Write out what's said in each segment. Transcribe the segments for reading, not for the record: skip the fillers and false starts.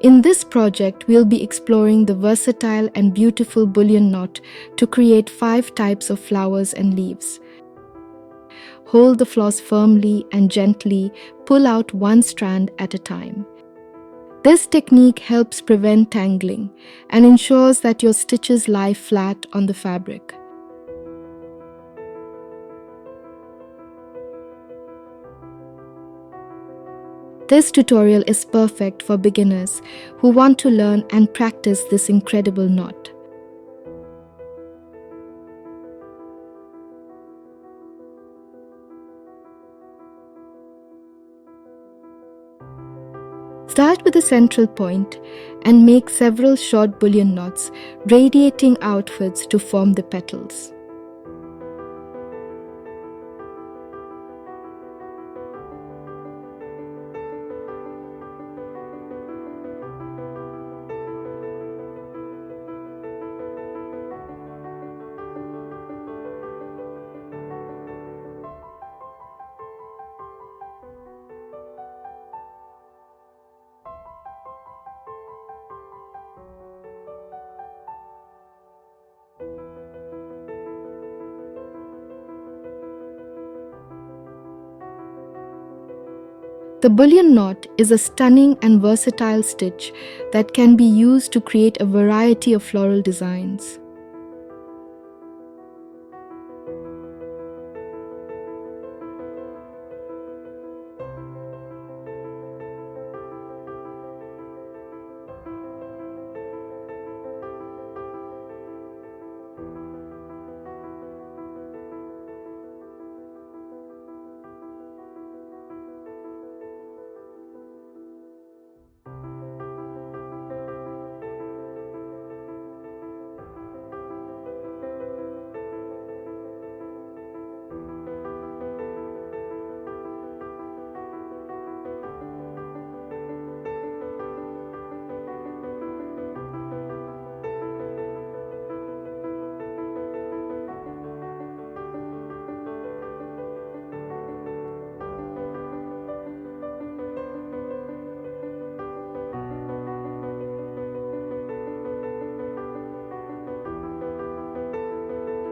In this project, we'll be exploring the versatile and beautiful bullion knot to create 5 types of flowers and leaves. Hold the floss firmly and gently pull out one strand at a time. This technique helps prevent tangling and ensures that your stitches lie flat on the fabric. This tutorial is perfect for beginners who want to learn and practice this incredible knot. Start with a central point and make several short bullion knots radiating outwards to form the petals. The bullion knot is a stunning and versatile stitch that can be used to create a variety of floral designs.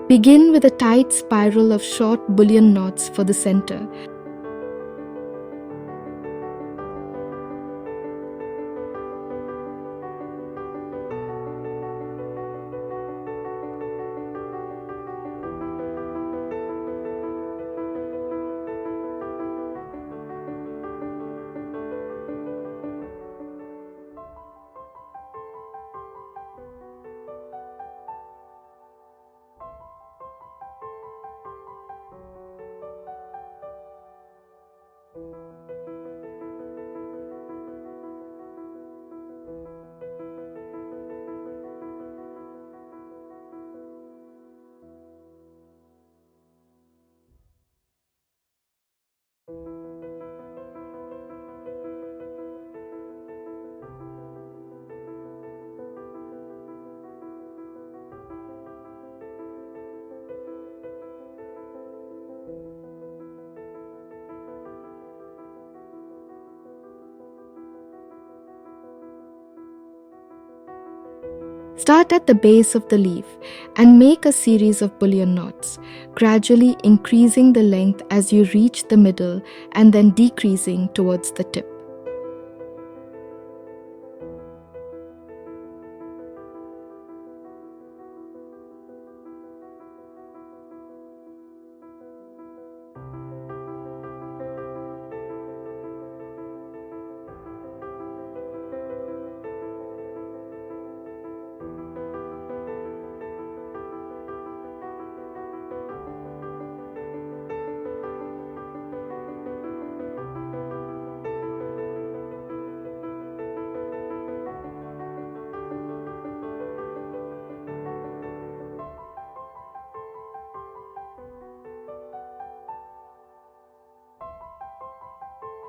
Begin with a tight spiral of short bullion knots for the center. Start at the base of the leaf and make a series of bullion knots, gradually increasing the length as you reach the middle and then decreasing towards the tip.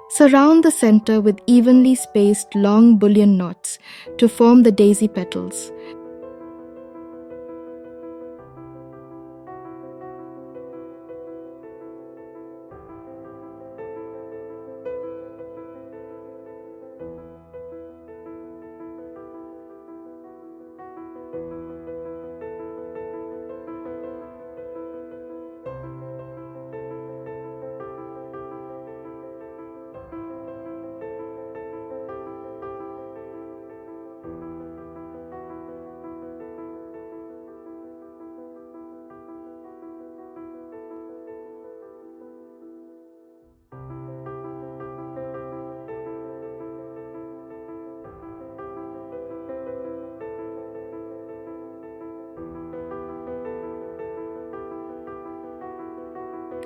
Surround the center with evenly spaced long bullion knots to form the daisy petals.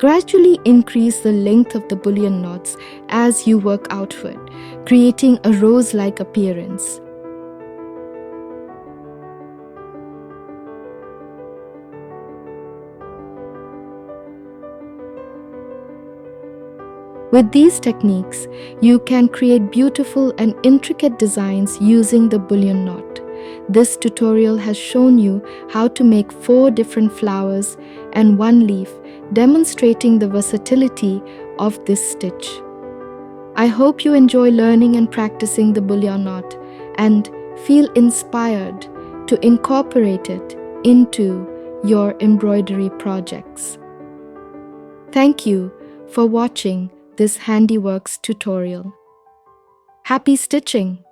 Gradually increase the length of the bullion knots as you work outward, creating a rose-like appearance. With these techniques, you can create beautiful and intricate designs using the bullion knot. This tutorial has shown you how to make 4 different flowers and 1 leaf, demonstrating the versatility of this stitch. I hope you enjoy learning and practicing the bullion knot and feel inspired to incorporate it into your embroidery projects. Thank you for watching this HandiWorks tutorial. Happy stitching!